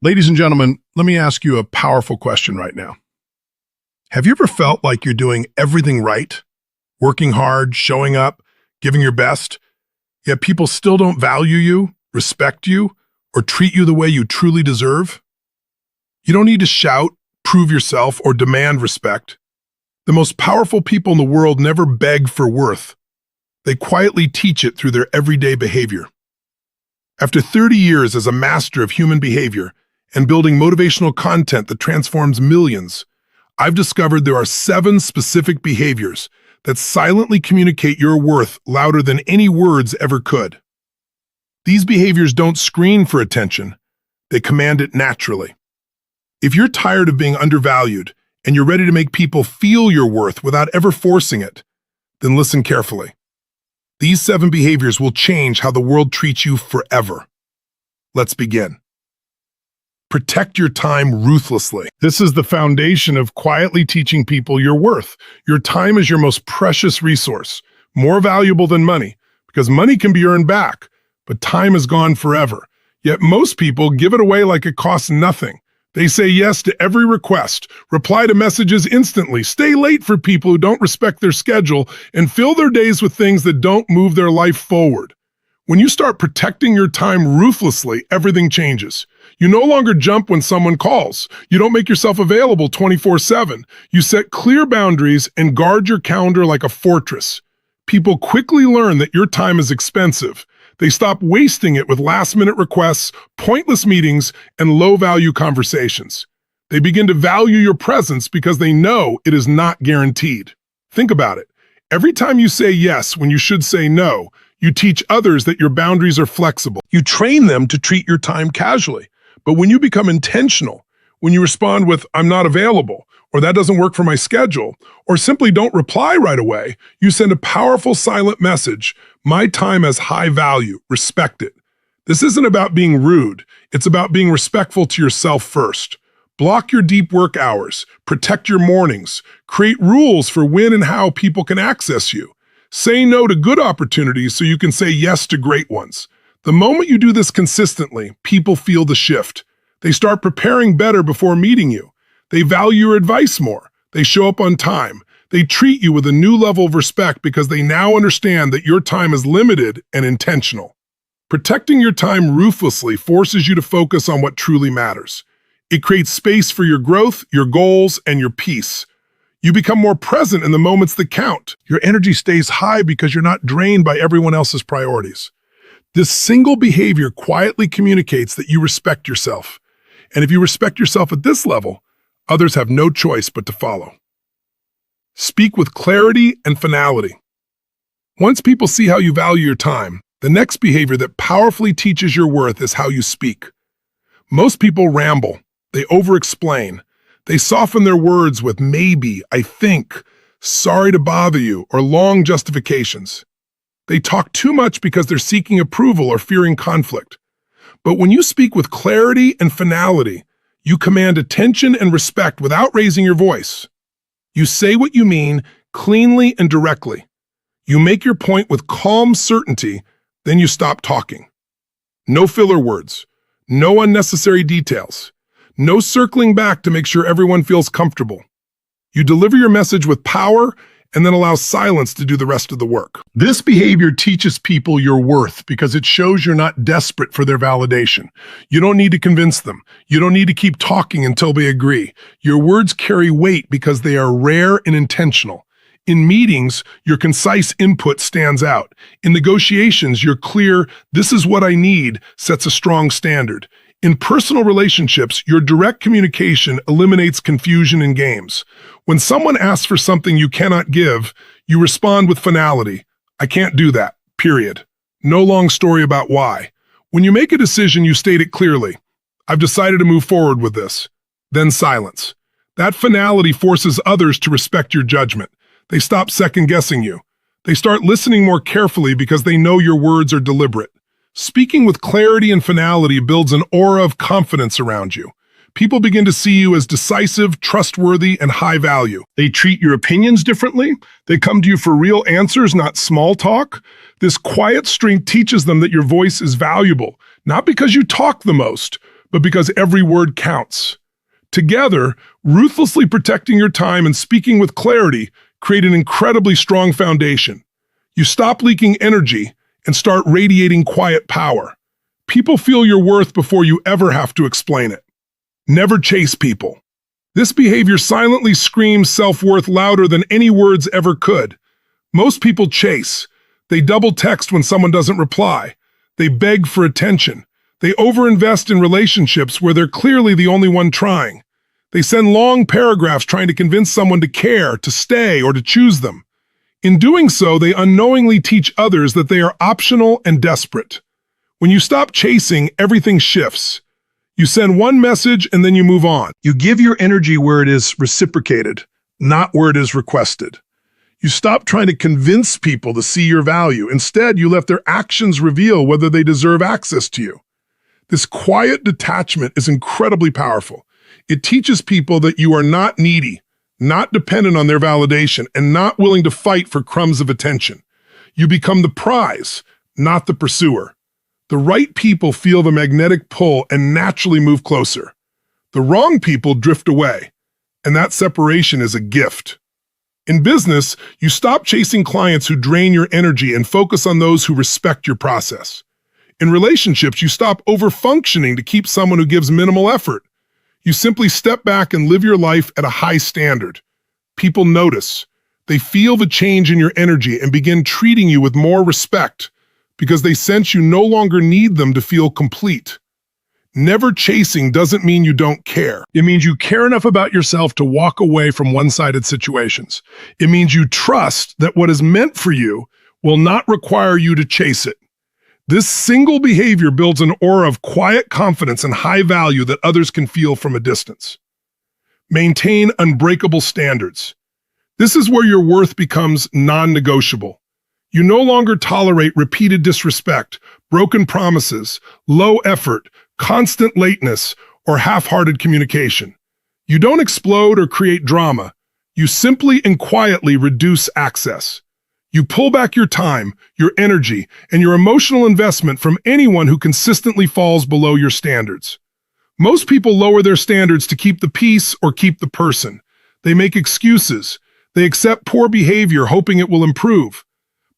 Ladies and gentlemen, let me ask you a powerful question right now. Have you ever felt like you're doing everything right, working hard, showing up, giving your best, yet people still don't value you, respect you, or treat you the way you truly deserve? You don't need to shout, prove yourself, or demand respect. The most powerful people in the world never beg for worth. They quietly teach it through their everyday behavior. After 30 years as a master of human behavior and building motivational content that transforms millions, I've discovered there are 7 specific behaviors that silently communicate your worth louder than any words ever could. These behaviors don't screen for attention, they command it naturally. If you're tired of being undervalued and you're ready to make people feel your worth without ever forcing it, then listen carefully. These 7 behaviors will change how the world treats you forever. Let's begin. Protect your time ruthlessly. This is the foundation of quietly teaching people your worth. Your time is your most precious resource, more valuable than money, because money can be earned back, but time is gone forever. Yet most people give it away like it costs nothing. They say yes to every request, reply to messages instantly, stay late for people who don't respect their schedule, and fill their days with things that don't move their life forward. When you start protecting your time ruthlessly, everything changes. You no longer jump when someone calls. You don't make yourself available 24/7. You set clear boundaries and guard your calendar like a fortress. People quickly learn that your time is expensive. They stop wasting it with last-minute requests, pointless meetings, and low-value conversations. They begin to value your presence because they know it is not guaranteed. Think about it. Every time you say yes when you should say no, you teach others that your boundaries are flexible. You train them to treat your time casually. But when you become intentional, when you respond with, "I'm not available," or "that doesn't work for my schedule," or simply don't reply right away, you send a powerful silent message. My time has high value. Respect it. This isn't about being rude. It's about being respectful to yourself first. Block your deep work hours. Protect your mornings. Create rules for when and how people can access you. Say no to good opportunities so you can say yes to great ones. The moment you do this consistently, people feel the shift. They start preparing better before meeting you. They value your advice more. They show up on time. They treat you with a new level of respect because they now understand that your time is limited and intentional. Protecting your time ruthlessly forces you to focus on what truly matters. It creates space for your growth, your goals, and your peace. You become more present in the moments that count. Your energy stays high because you're not drained by everyone else's priorities. This single behavior quietly communicates that you respect yourself. And if you respect yourself at this level, others have no choice but to follow. Speak with clarity and finality. Once people see how you value your time, the next behavior that powerfully teaches your worth is how you speak. Most people ramble. They over-explain. They soften their words with maybe, I think, sorry to bother you, or long justifications. They talk too much because they're seeking approval or fearing conflict. But when you speak with clarity and finality, you command attention and respect without raising your voice. You say what you mean cleanly and directly. You make your point with calm certainty, then you stop talking. No filler words, no unnecessary details, no circling back to make sure everyone feels comfortable. You deliver your message with power and then allow silence to do the rest of the work. This behavior teaches people your worth because it shows you're not desperate for their validation. You don't need to convince them. You don't need to keep talking until they agree. Your words carry weight because they are rare and intentional. In meetings, your concise input stands out. In negotiations, your clear, "this is what I need," sets a strong standard. In personal relationships, your direct communication eliminates confusion in games. When someone asks for something you cannot give, you respond with finality. "I can't do that, period." No long story about why. When you make a decision, you state it clearly. "I've decided to move forward with this." Then silence. That finality forces others to respect your judgment. They stop second-guessing you. They start listening more carefully because they know your words are deliberate. Speaking with clarity and finality builds an aura of confidence around you. People begin to see you as decisive, trustworthy, and high value. They treat your opinions differently. They come to you for real answers, not small talk. This quiet strength teaches them that your voice is valuable, not because you talk the most, but because every word counts. Together, ruthlessly protecting your time and speaking with clarity create an incredibly strong foundation. You stop leaking energy and start radiating quiet power. People feel your worth before you ever have to explain it. Never chase people. This behavior silently screams self-worth louder than any words ever could. Most people chase. They double text when someone doesn't reply. They beg for attention. They overinvest in relationships where they're clearly the only one trying. They send long paragraphs trying to convince someone to care, to stay, or to choose them. In doing so, they unknowingly teach others that they are optional and desperate. When you stop chasing, everything shifts. You send one message and then you move on. You give your energy where it is reciprocated, not where it is requested. You stop trying to convince people to see your value. Instead, you let their actions reveal whether they deserve access to you. This quiet detachment is incredibly powerful. It teaches people that you are not needy, not dependent on their validation, and not willing to fight for crumbs of attention. You become the prize, not the pursuer. The right people feel the magnetic pull and naturally move closer. The wrong people drift away, and that separation is a gift. In business, you stop chasing clients who drain your energy and focus on those who respect your process. In relationships, you stop overfunctioning to keep someone who gives minimal effort. You simply step back and live your life at a high standard. People notice. They feel the change in your energy and begin treating you with more respect because they sense you no longer need them to feel complete. Never chasing doesn't mean you don't care. It means you care enough about yourself to walk away from one-sided situations. It means you trust that what is meant for you will not require you to chase it. This single behavior builds an aura of quiet confidence and high value that others can feel from a distance. Maintain unbreakable standards. This is where your worth becomes non-negotiable. You no longer tolerate repeated disrespect, broken promises, low effort, constant lateness, or half-hearted communication. You don't explode or create drama. You simply and quietly reduce access. You pull back your time, your energy, and your emotional investment from anyone who consistently falls below your standards. Most people lower their standards to keep the peace or keep the person. They make excuses. They accept poor behavior, hoping it will improve.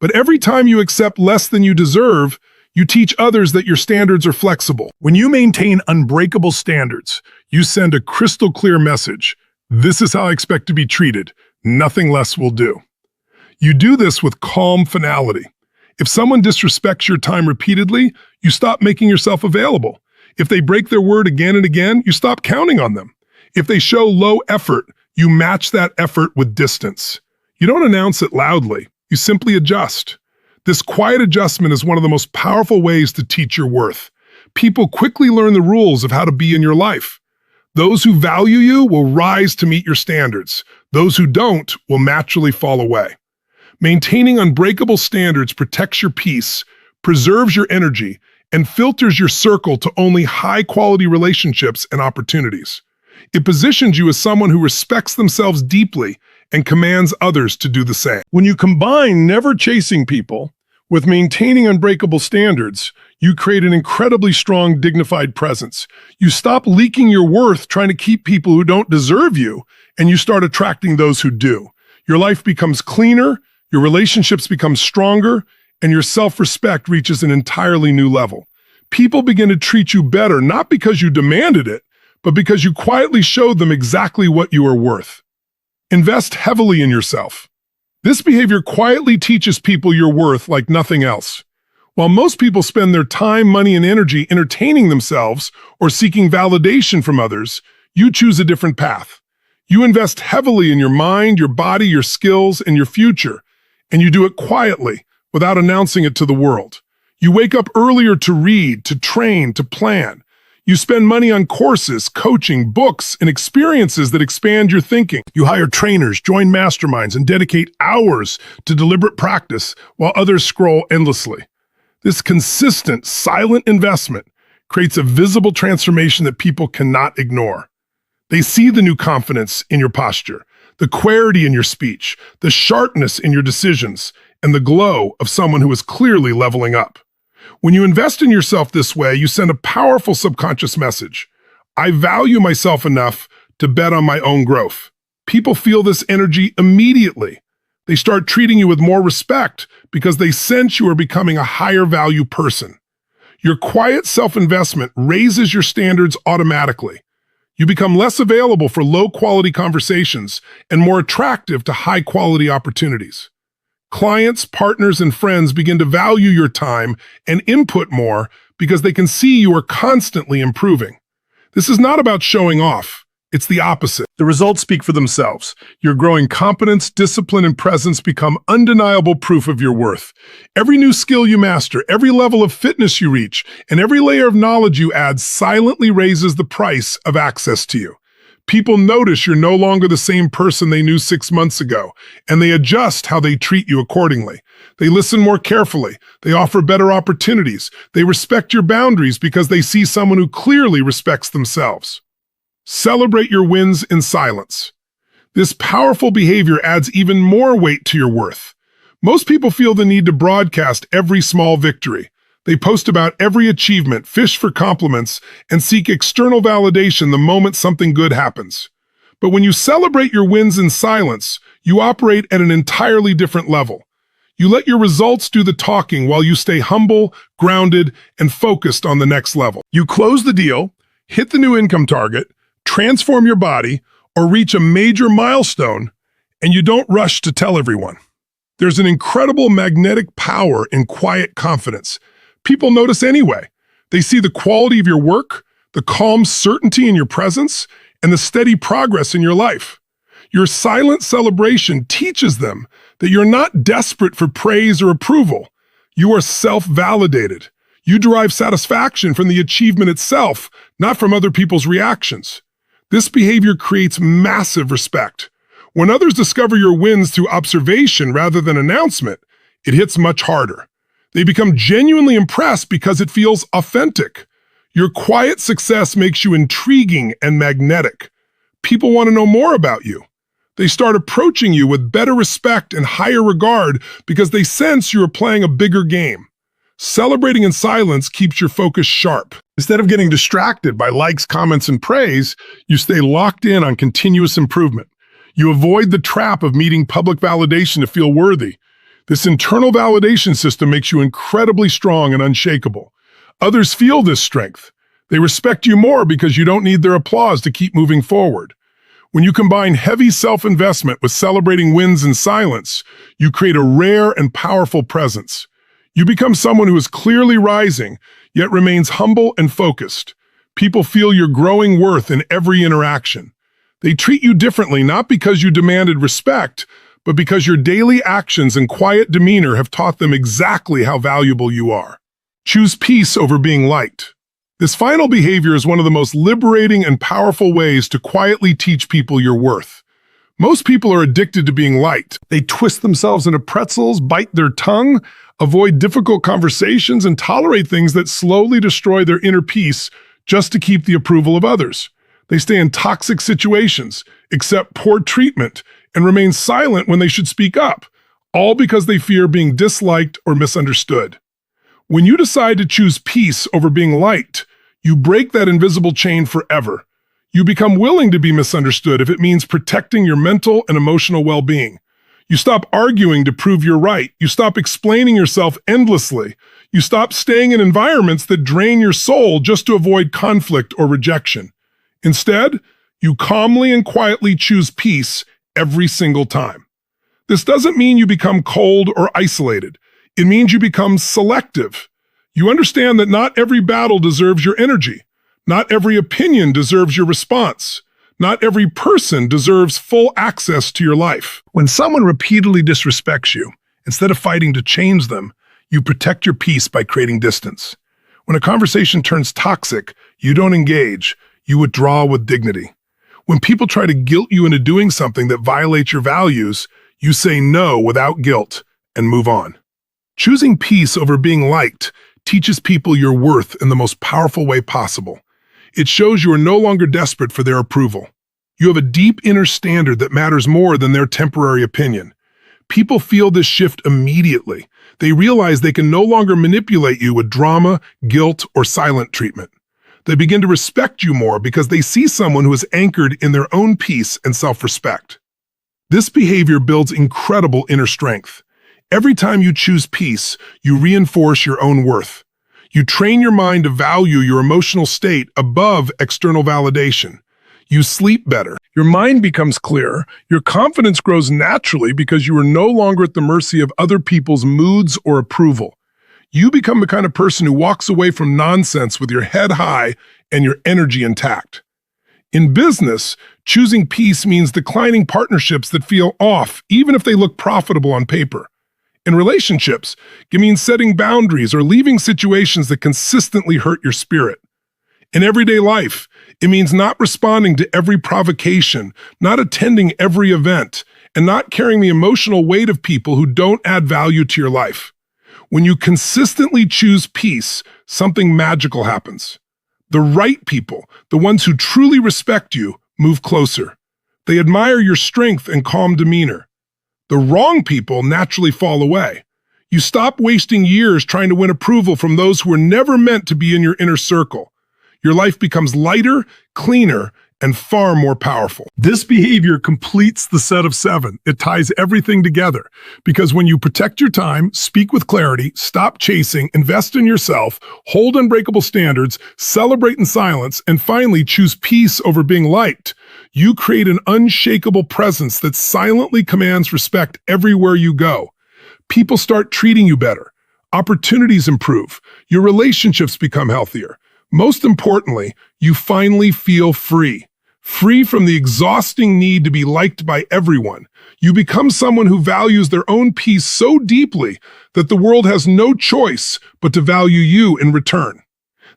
But every time you accept less than you deserve, you teach others that your standards are flexible. When you maintain unbreakable standards, you send a crystal clear message. This is how I expect to be treated. Nothing less will do. You do this with calm finality. If someone disrespects your time repeatedly, you stop making yourself available. If they break their word again and again, you stop counting on them. If they show low effort, you match that effort with distance. You don't announce it loudly. You simply adjust. This quiet adjustment is one of the most powerful ways to teach your worth. People quickly learn the rules of how to be in your life. Those who value you will rise to meet your standards. Those who don't will naturally fall away. Maintaining unbreakable standards protects your peace, preserves your energy, and filters your circle to only high-quality relationships and opportunities. It positions you as someone who respects themselves deeply and commands others to do the same. When you combine never chasing people with maintaining unbreakable standards, you create an incredibly strong, dignified presence. You stop leaking your worth trying to keep people who don't deserve you, and you start attracting those who do. Your life becomes cleaner, your relationships become stronger, and your self-respect reaches an entirely new level. People begin to treat you better, not because you demanded it, but because you quietly showed them exactly what you are worth. Invest heavily in yourself. This behavior quietly teaches people your worth like nothing else. While most people spend their time, money, and energy entertaining themselves or seeking validation from others, you choose a different path. You invest heavily in your mind, your body, your skills, and your future, and you do it quietly, without announcing it to the world. You wake up earlier to read, to train, to plan. You spend money on courses, coaching, books, and experiences that expand your thinking. You hire trainers, join masterminds, and dedicate hours to deliberate practice while others scroll endlessly. This consistent, silent investment creates a visible transformation that people cannot ignore. They see the new confidence in your posture, the clarity in your speech, the sharpness in your decisions, and the glow of someone who is clearly leveling up. When you invest in yourself this way, you send a powerful subconscious message. I value myself enough to bet on my own growth. People feel this energy immediately. They start treating you with more respect because they sense you are becoming a higher value person. Your quiet self-investment raises your standards automatically. You become less available for low-quality conversations and more attractive to high-quality opportunities. Clients, partners, and friends begin to value your time and input more because they can see you are constantly improving. This is not about showing off. It's the opposite. The results speak for themselves. Your growing competence, discipline, and presence become undeniable proof of your worth. Every new skill you master, every level of fitness you reach, and every layer of knowledge you add silently raises the price of access to you. People notice you're no longer the same person they knew 6 months ago, and they adjust how they treat you accordingly. They listen more carefully. They offer better opportunities. They respect your boundaries because they see someone who clearly respects themselves. Celebrate your wins in silence. This powerful behavior adds even more weight to your worth. Most people feel the need to broadcast every small victory. They post about every achievement, fish for compliments, and seek external validation the moment something good happens. But when you celebrate your wins in silence, you operate at an entirely different level. You let your results do the talking while you stay humble, grounded, and focused on the next level. You close the deal, hit the new income target, transform your body, or reach a major milestone, and you don't rush to tell everyone. There's an incredible magnetic power in quiet confidence. People notice anyway. They see the quality of your work, the calm certainty in your presence, and the steady progress in your life. Your silent celebration teaches them that you're not desperate for praise or approval. You are self-validated. You derive satisfaction from the achievement itself, not from other people's reactions. This behavior creates massive respect. When others discover your wins through observation rather than announcement, it hits much harder. They become genuinely impressed because it feels authentic. Your quiet success makes you intriguing and magnetic. People want to know more about you. They start approaching you with better respect and higher regard because they sense you are playing a bigger game. Celebrating in silence keeps your focus sharp. Instead of getting distracted by likes, comments, and praise, you stay locked in on continuous improvement. You avoid the trap of needing public validation to feel worthy. This internal validation system makes you incredibly strong and unshakable. Others feel this strength. They respect you more because you don't need their applause to keep moving forward. When you combine heavy self-investment with celebrating wins in silence, you create a rare and powerful presence. You become someone who is clearly rising, yet remains humble and focused. People feel your growing worth in every interaction. They treat you differently not because you demanded respect, but because your daily actions and quiet demeanor have taught them exactly how valuable you are. Choose peace over being liked. This final behavior is one of the most liberating and powerful ways to quietly teach people your worth. Most people are addicted to being liked. They twist themselves into pretzels, bite their tongue, avoid difficult conversations, and tolerate things that slowly destroy their inner peace just to keep the approval of others. They stay in toxic situations, accept poor treatment, and remain silent when they should speak up, all because they fear being disliked or misunderstood. When you decide to choose peace over being liked, you break that invisible chain forever. You become willing to be misunderstood if it means protecting your mental and emotional well-being. You stop arguing to prove you're right. You stop explaining yourself endlessly. You stop staying in environments that drain your soul just to avoid conflict or rejection. Instead, you calmly and quietly choose peace every single time. This doesn't mean you become cold or isolated. It means you become selective. You understand that not every battle deserves your energy. Not every opinion deserves your response. Not every person deserves full access to your life. When someone repeatedly disrespects you, instead of fighting to change them, you protect your peace by creating distance. When a conversation turns toxic, you don't engage. You withdraw with dignity. When people try to guilt you into doing something that violates your values, you say no without guilt and move on. Choosing peace over being liked teaches people your worth in the most powerful way possible. It shows you are no longer desperate for their approval. You have a deep inner standard that matters more than their temporary opinion. People feel this shift immediately. They realize they can no longer manipulate you with drama, guilt, or silent treatment. They begin to respect you more because they see someone who is anchored in their own peace and self-respect. This behavior builds incredible inner strength. Every time you choose peace, you reinforce your own worth. You train your mind to value your emotional state above external validation. You sleep better. Your mind becomes clearer. Your confidence grows naturally because you are no longer at the mercy of other people's moods or approval. You become the kind of person who walks away from nonsense with your head high and your energy intact. In business, choosing peace means declining partnerships that feel off, even if they look profitable on paper. In relationships, it means setting boundaries or leaving situations that consistently hurt your spirit. In everyday life, it means not responding to every provocation, not attending every event, and not carrying the emotional weight of people who don't add value to your life. When you consistently choose peace, something magical happens. The right people, the ones who truly respect you, move closer. They admire your strength and calm demeanor. The wrong people naturally fall away. You stop wasting years trying to win approval from those who were never meant to be in your inner circle. Your life becomes lighter, cleaner, and far more powerful. This behavior completes the set of 7. It ties everything together. Because when you protect your time, speak with clarity, stop chasing, invest in yourself, hold unbreakable standards, celebrate in silence, and finally choose peace over being liked, you create an unshakable presence that silently commands respect everywhere you go. People start treating you better. Opportunities improve. Your relationships become healthier. Most importantly, you finally feel free. Free from the exhausting need to be liked by everyone. You become someone who values their own peace so deeply that the world has no choice but to value you in return.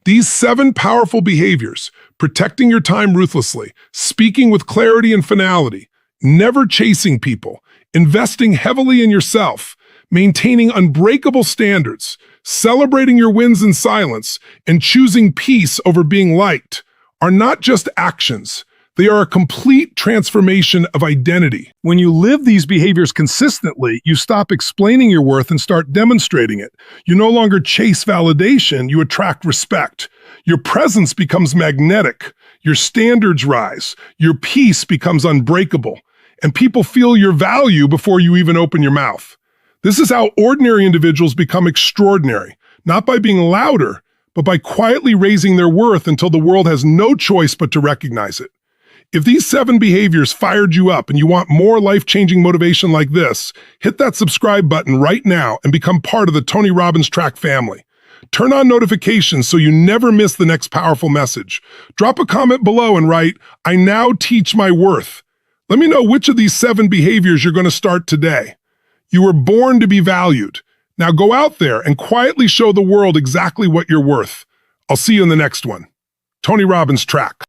These 7 powerful behaviors, protecting your time ruthlessly, speaking with clarity and finality, never chasing people, investing heavily in yourself, maintaining unbreakable standards, celebrating your wins in silence, and choosing peace over being liked, are not just actions. They are a complete transformation of identity. When you live these behaviors consistently, you stop explaining your worth and start demonstrating it. You no longer chase validation, you attract respect. Your presence becomes magnetic. Your standards rise. Your peace becomes unbreakable. And people feel your value before you even open your mouth. This is how ordinary individuals become extraordinary, not by being louder, but by quietly raising their worth until the world has no choice but to recognize it. If these 7 behaviors fired you up and you want more life-changing motivation like this, hit that subscribe button right now and become part of the Tony Robbins Track family. Turn on notifications so you never miss the next powerful message. Drop a comment below and write, "I now teach my worth." Let me know which of these 7 behaviors you're going to start today. You were born to be valued. Now go out there and quietly show the world exactly what you're worth. I'll see you in the next one. Tony Robbins Track.